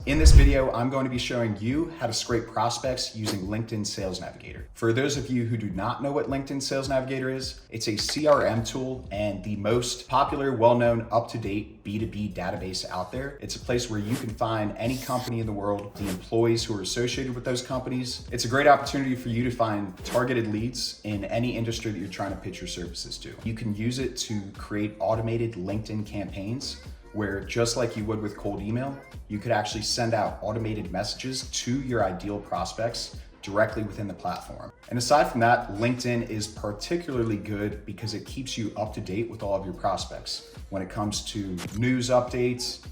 In this video, I'm going to be showing you how to scrape prospects using LinkedIn Sales Navigator. For those of you who do not know what LinkedIn Sales Navigator is, it's a CRM tool and the most popular, well-known, up-to-date B2B database out there. It's a place where you can find any company in the world, the employees who are associated with those companies. It's a great opportunity for you to find targeted leads in any industry that you're trying to pitch your services to. You can use it to create automated LinkedIn campaigns where, just like you would with cold email, you could actually send out automated messages to your ideal prospects directly within the platform. And aside from that, LinkedIn is particularly good because it keeps you up to date with all of your prospects when it comes to news updates,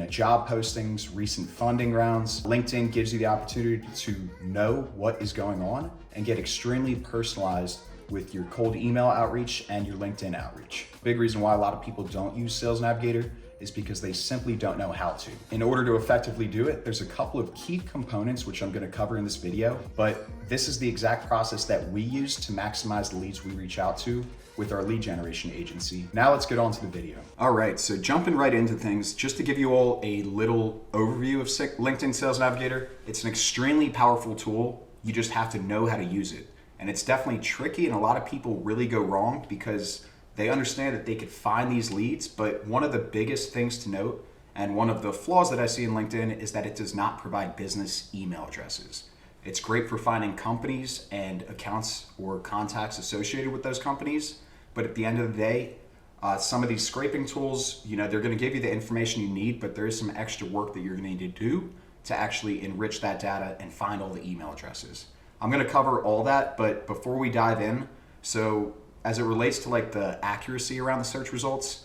job postings, recent funding rounds. LinkedIn gives you the opportunity to know what is going on and get extremely personalized with your cold email outreach and your LinkedIn outreach. Big reason why a lot of people don't use Sales Navigator is because they simply don't know how to. In order to effectively do it, there's a couple of key components which I'm gonna cover in this video, but this is the exact process that we use to maximize the leads we reach out to with our lead generation agency. Now let's get on to the video. All right, so jumping right into things, just to give you all a little overview of LinkedIn Sales Navigator, it's an extremely powerful tool. You just have to know how to use it. And it's definitely tricky, and a lot of people really go wrong because they understand that they could find these leads, but one of the biggest things to note, and one of the flaws that I see in LinkedIn, is that it does not provide business email addresses. It's great for finding companies and accounts or contacts associated with those companies, but at the end of the day, some of these scraping tools, they're gonna give you the information you need, but there is some extra work that you're gonna need to do to actually enrich that data and find all the email addresses. I'm gonna cover all that, but before we dive in, so as it relates to like the accuracy around the search results,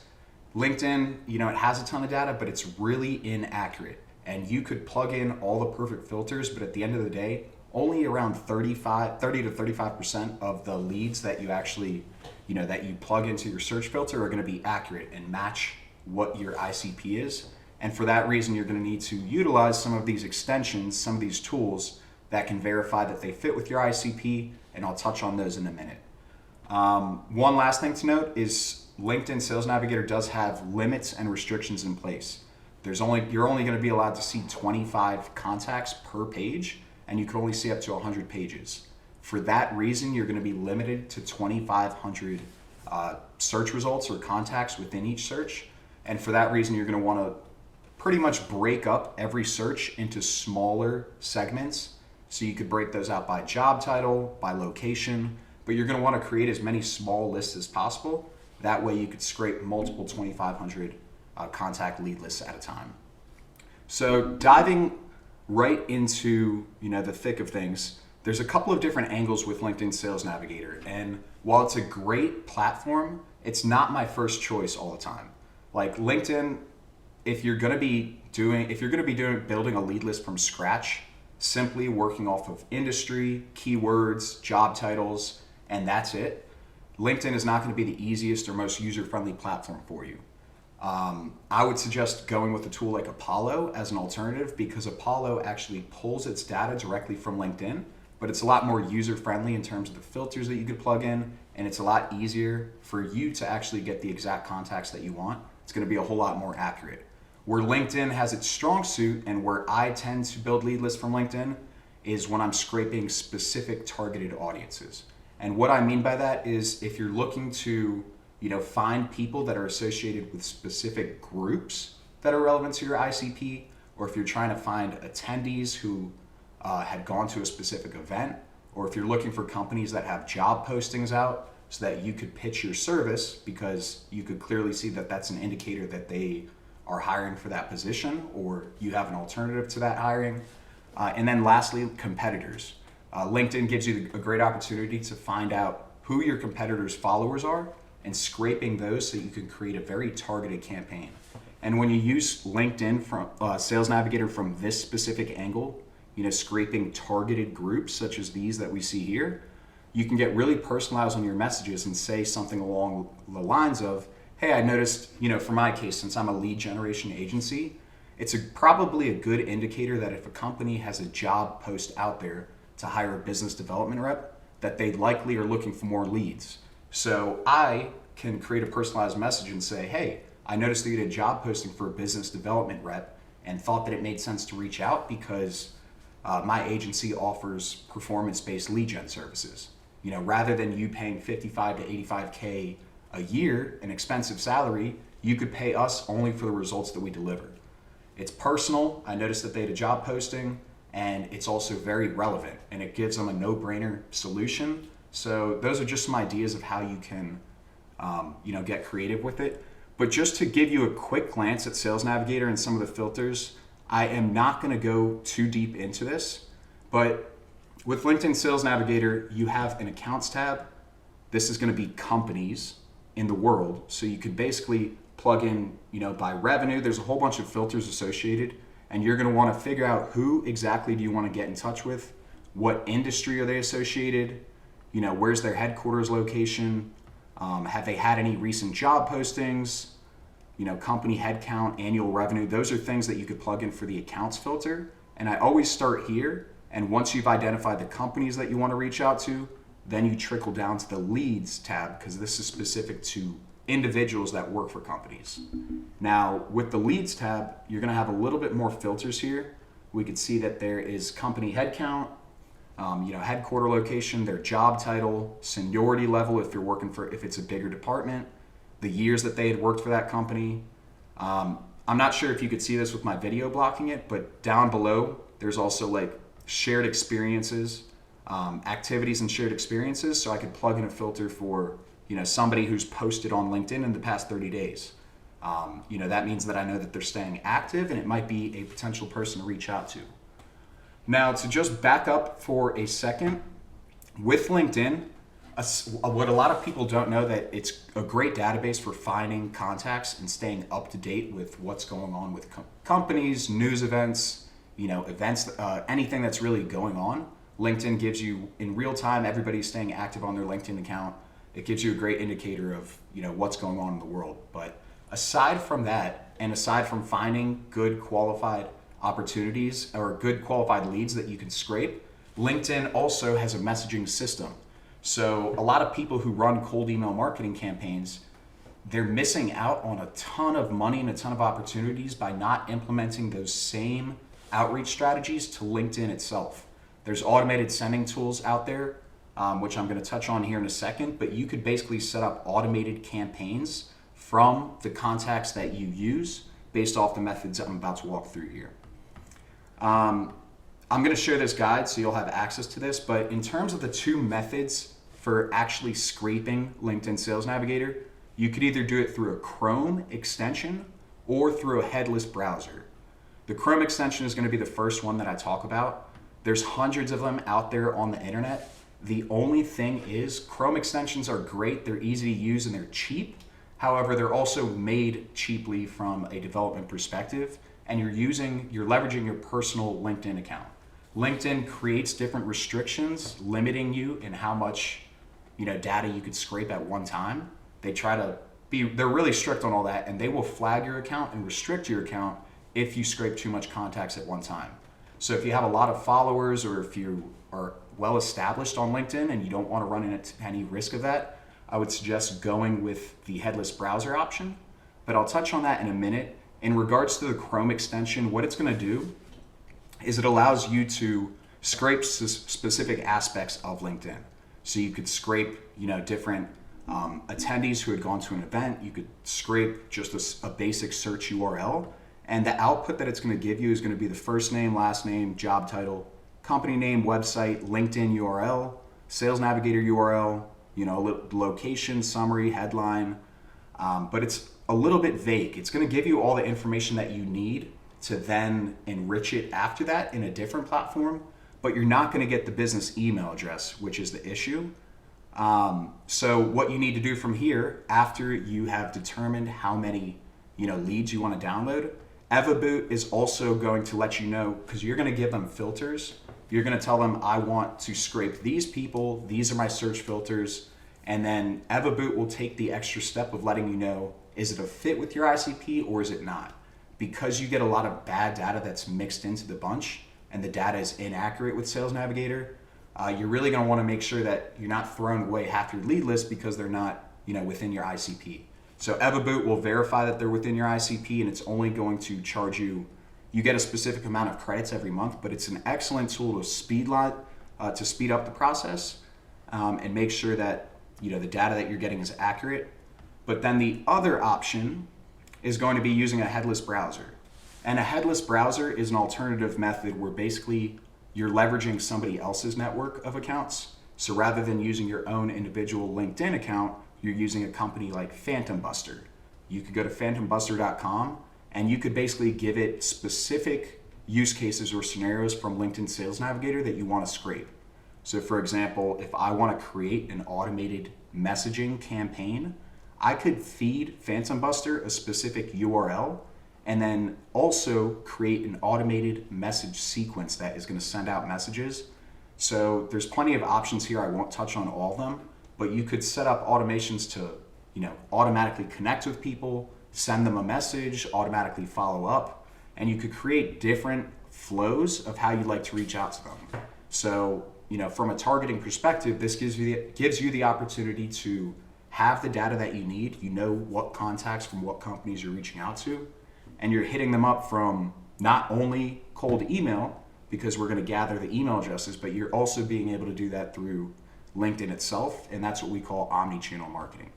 LinkedIn, it has a ton of data, but it's really inaccurate. And you could plug in all the perfect filters, but at the end of the day, only around 30 to 35% of the leads that you actually, that you plug into your search filter are gonna be accurate and match what your ICP is. And for that reason, you're gonna need to utilize some of these extensions, some of these tools that can verify that they fit with your ICP, and I'll touch on those in a minute. One last thing to note is LinkedIn Sales Navigator does have limits and restrictions in place. You're only going to be allowed to see 25 contacts per page, and you can only see up to 100 pages. For that reason, you're going to be limited to 2,500 search results or contacts within each search. And for that reason, you're going to want to pretty much break up every search into smaller segments. So you could break those out by job title, by location, but you're going to want to create as many small lists as possible. That way you could scrape multiple 2,500 contact lead lists at a time. So diving right into the thick of things, there's a couple of different angles with LinkedIn Sales Navigator. And while it's a great platform, it's not my first choice all the time. Like LinkedIn, if you're going to be building a lead list from scratch, simply working off of industry, keywords, job titles, and that's it, LinkedIn is not going to be the easiest or most user-friendly platform for you. I would suggest going with a tool like Apollo as an alternative, because Apollo actually pulls its data directly from LinkedIn, but it's a lot more user-friendly in terms of the filters that you could plug in, and it's a lot easier for you to actually get the exact contacts that you want. It's going to be a whole lot more accurate. Where LinkedIn has its strong suit, and where I tend to build lead lists from LinkedIn, is when I'm scraping specific targeted audiences. And what I mean by that is, if you're looking to find people that are associated with specific groups that are relevant to your ICP, or if you're trying to find attendees who had gone to a specific event, or if you're looking for companies that have job postings out so that you could pitch your service because you could clearly see that that's an indicator that they are hiring for that position, or you have an alternative to that hiring. And then lastly, competitors. LinkedIn gives you a great opportunity to find out who your competitors' followers are and scraping those so you can create a very targeted campaign. And when you use LinkedIn from Sales Navigator from this specific angle, scraping targeted groups such as these that we see here, you can get really personalized on your messages and say something along the lines of, hey, I noticed, for my case, since I'm a lead generation agency, it's probably a good indicator that if a company has a job post out there to hire a business development rep, that they likely are looking for more leads. So I can create a personalized message and say, hey, I noticed that you did a job posting for a business development rep. and thought that it made sense to reach out because my agency offers performance-based lead gen services. Rather than you paying 55 to 85K a year, an expensive salary, you could pay us only for the results that we deliver. It's personal. I noticed that they had a job posting, and it's also very relevant, and it gives them a no-brainer solution. So those are just some ideas of how you can get creative with it. But just to give you a quick glance at Sales Navigator and some of the filters, I am not going to go too deep into this, but with LinkedIn Sales Navigator, you have an accounts tab. This is going to be companies in the world. So you could basically plug in, by revenue. There's a whole bunch of filters associated, and you're going to want to figure out who exactly do you want to get in touch with, what industry are they associated, where's their headquarters location, have they had any recent job postings, company headcount, annual revenue. Those are things that you could plug in for the accounts filter. And I always start here. And once you've identified the companies that you want to reach out to, then you trickle down to the leads tab, because this is specific to individuals that work for companies. Now, with the leads tab, you're going to have a little bit more filters here. We could see that there is company headcount, headquarter location, their job title, seniority level if it's a bigger department, the years that they had worked for that company. I'm not sure if you could see this with my video blocking it, but down below, there's also like shared experiences, activities and shared experiences. So I could plug in a filter for, somebody who's posted on LinkedIn in the past 30 days. That means that I know that they're staying active, and it might be a potential person to reach out to. Now, to just back up for a second, with LinkedIn, what a lot of people don't know, that it's a great database for finding contacts and staying up to date with what's going on with companies, news events, anything that's really going on. LinkedIn gives you, in real time, everybody's staying active on their LinkedIn account. It gives you a great indicator of, what's going on in the world. But aside from that, and aside from finding good qualified opportunities or good qualified leads that you can scrape, LinkedIn also has a messaging system. So a lot of people who run cold email marketing campaigns, they're missing out on a ton of money and a ton of opportunities by not implementing those same outreach strategies to LinkedIn itself. There's automated sending tools out there, which I'm going to touch on here in a second, but you could basically set up automated campaigns from the contacts that you use based off the methods I'm about to walk through here. I'm going to share this guide so you'll have access to this, but in terms of the two methods for actually scraping LinkedIn Sales Navigator, you could either do it through a Chrome extension or through a headless browser. The Chrome extension is going to be the first one that I talk about. There's hundreds of them out there on the internet. The only thing is, Chrome extensions are great, they're easy to use, and they're cheap. However, they're also made cheaply from a development perspective, and you're leveraging your personal LinkedIn account. LinkedIn creates different restrictions limiting you in how much data you could scrape at one time. They're really strict on all that, and they will flag your account and restrict your account if you scrape too much contacts at one time. So if you have a lot of followers, or if you are well established on LinkedIn and you don't want to run into any risk of that, I would suggest going with the headless browser option. But I'll touch on that in a minute. In regards to the Chrome extension, what it's going to do is it allows you to scrape specific aspects of LinkedIn. So you could scrape, different attendees who had gone to an event. You could scrape just a basic search URL, and the output that it's going to give you is going to be the first name, last name, job title, company name, website, LinkedIn URL, Sales Navigator URL, location, summary, headline, but it's a little bit vague. It's going to give you all the information that you need to then enrich it after that in a different platform, but you're not going to get the business email address, which is the issue. So what you need to do from here, after you have determined how many leads you want to download, EvaBoot is also going to let you know, because you're going to give them filters. You're going to tell them, I want to scrape these people, these are my search filters, and then EvaBoot will take the extra step of letting you know, is it a fit with your ICP or is it not? Because you get a lot of bad data that's mixed into the bunch, and the data is inaccurate with Sales Navigator, you're really going to want to make sure that you're not throwing away half your lead list because they're not within your ICP. So EvaBoot will verify that they're within your ICP, and it's only going to charge you You get a specific amount of credits every month, but it's an excellent tool to speed up the process and make sure that the data that you're getting is accurate. But then the other option is going to be using a headless browser. And a headless browser is an alternative method where basically you're leveraging somebody else's network of accounts. So rather than using your own individual LinkedIn account, you're using a company like Phantom Buster. You could go to phantombuster.com and you could basically give it specific use cases or scenarios from LinkedIn Sales Navigator that you want to scrape. So for example, if I want to create an automated messaging campaign, I could feed Phantom Buster a specific URL and then also create an automated message sequence that is going to send out messages. So there's plenty of options here. I won't touch on all of them, but you could set up automations to, automatically connect with people, send them a message, automatically follow up, and you could create different flows of how you'd like to reach out to them. So, from a targeting perspective, this gives you the opportunity to have the data that you need. You know what contacts from what companies you're reaching out to, and you're hitting them up from not only cold email, because we're going to gather the email addresses, but you're also being able to do that through LinkedIn itself, and that's what we call omni-channel marketing.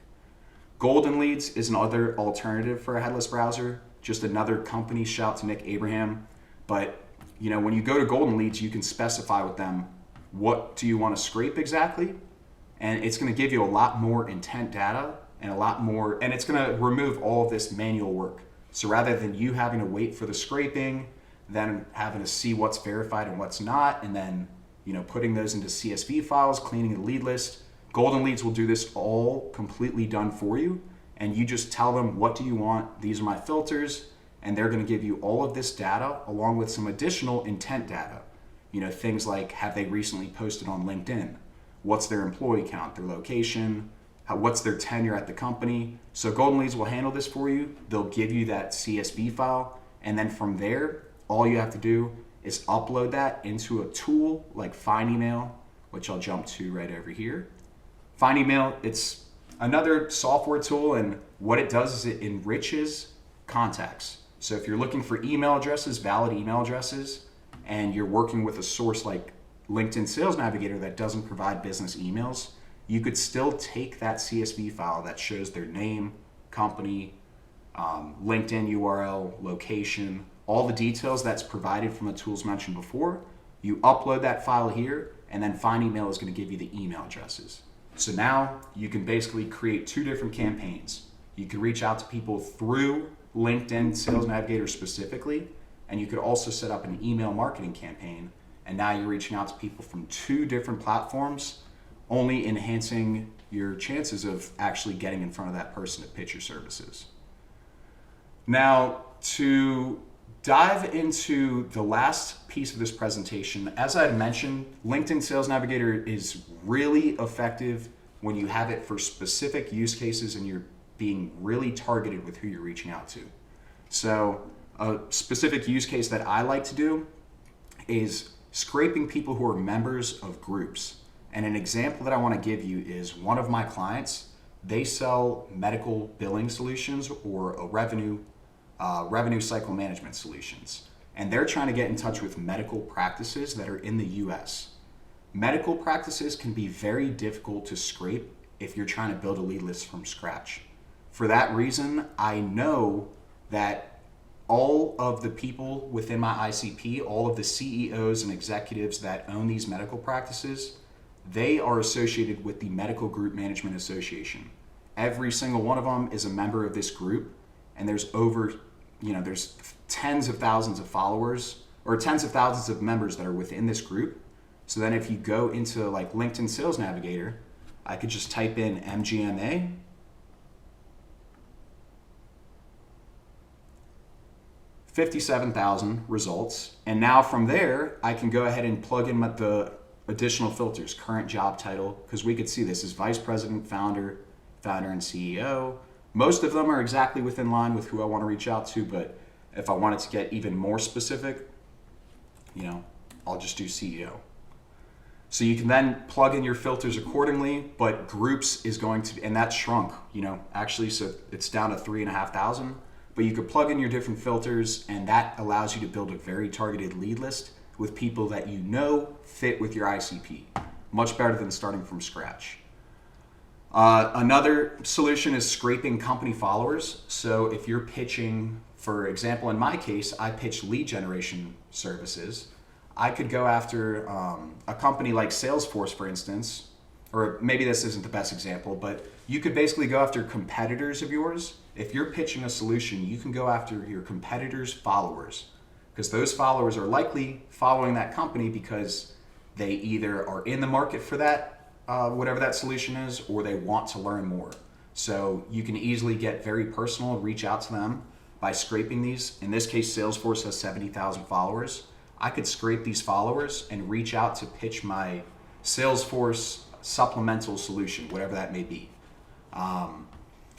Golden Leads is another alternative for a headless browser, just another company, shout to Nick Abraham. But when you go to Golden Leads, you can specify with them what do you want to scrape exactly, and it's going to give you a lot more intent data and it's going to remove all of this manual work. So rather than you having to wait for the scraping, then having to see what's verified and what's not, and then putting those into CSV files, cleaning the lead list, Golden Leads will do this all completely done for you, and you just tell them, what do you want? These are my filters, and they're going to give you all of this data along with some additional intent data. Things like, have they recently posted on LinkedIn? What's their employee count, their location, what's their tenure at the company? So Golden Leads will handle this for you. They'll give you that CSV file, and then from there, all you have to do is upload that into a tool like Find Email, which I'll jump to right over here. Find Email, it's another software tool, and what it does is it enriches contacts. So if you're looking for email addresses, valid email addresses, and you're working with a source like LinkedIn Sales Navigator that doesn't provide business emails, you could still take that CSV file that shows their name, company, LinkedIn URL, location, all the details that's provided from the tools mentioned before. You upload that file here, and then Find Email is going to give you the email addresses. So now you can basically create two different campaigns. You can reach out to people through LinkedIn Sales Navigator specifically, and you could also set up an email marketing campaign, and now you're reaching out to people from two different platforms, only enhancing your chances of actually getting in front of that person to pitch your services. Now, to dive into the last piece of this presentation, as I had mentioned, LinkedIn Sales Navigator is really effective when you have it for specific use cases and you're being really targeted with who you're reaching out to. So a specific use case that I like to do is scraping people who are members of groups. And an example that I want to give you is one of my clients. They sell medical billing solutions or a revenue cycle management solutions. And they're trying to get in touch with medical practices that are in the US. Medical practices can be very difficult to scrape if you're trying to build a lead list from scratch. For that reason, I know that all of the people within my ICP, all of the CEOs and executives that own these medical practices, they are associated with the Medical Group Management Association. Every single one of them is a member of this group, and there's there's tens of thousands of followers or tens of thousands of members that are within this group. So then if you go into like LinkedIn Sales Navigator, I could just type in MGMA, $57,000 results. And now from there, I can go ahead and plug in the additional filters, current job title, because we could see this is Vice President, Founder, and CEO. Most of them are exactly within line with who I want to reach out to, but if I wanted to get even more specific, I'll just do CEO. So you can then plug in your filters accordingly, but groups is going to, and that's shrunk, actually, so it's down to 3,500. but you could plug in your different filters, and that allows you to build a very targeted lead list with people that you know fit with your ICP. Much better than starting from scratch. Another solution is scraping company followers. So if you're pitching, for example, in my case, I pitch lead generation services. I could go after a company like Salesforce, for instance, or maybe this isn't the best example, but you could basically go after competitors of yours. If you're pitching a solution, you can go after your competitors' followers, because those followers are likely following that company because they either are in the market for that, whatever that solution is, or they want to learn more. So you can easily get very personal, reach out to them by scraping these. In this case, Salesforce has 70,000 followers. I could scrape these followers and reach out to pitch my Salesforce supplemental solution, whatever that may be.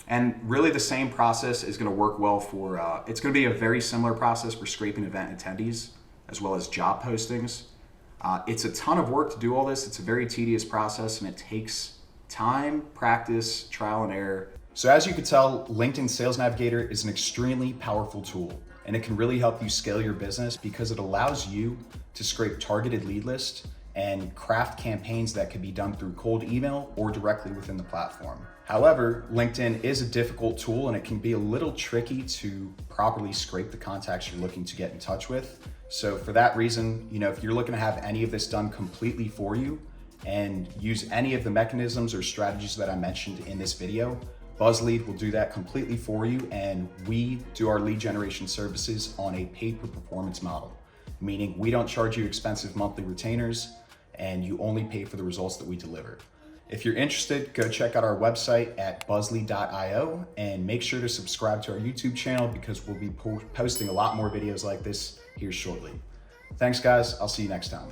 And really the same process is going to work well for, it's going to be a very similar process for scraping event attendees as well as job postings. It's a ton of work to do all this. It's a very tedious process, and it takes time, practice, trial and error. So as you can tell, LinkedIn Sales Navigator is an extremely powerful tool, and it can really help you scale your business because it allows you to scrape targeted lead lists and craft campaigns that can be done through cold email or directly within the platform. However, LinkedIn is a difficult tool, and it can be a little tricky to properly scrape the contacts you're looking to get in touch with. So for that reason, if you're looking to have any of this done completely for you and use any of the mechanisms or strategies that I mentioned in this video, BuzzLead will do that completely for you, and we do our lead generation services on a pay-per-performance model, meaning we don't charge you expensive monthly retainers, and you only pay for the results that we deliver. If you're interested, go check out our website at buzzlead.io and make sure to subscribe to our YouTube channel because we'll be posting a lot more videos like this here shortly. Thanks guys, I'll see you next time.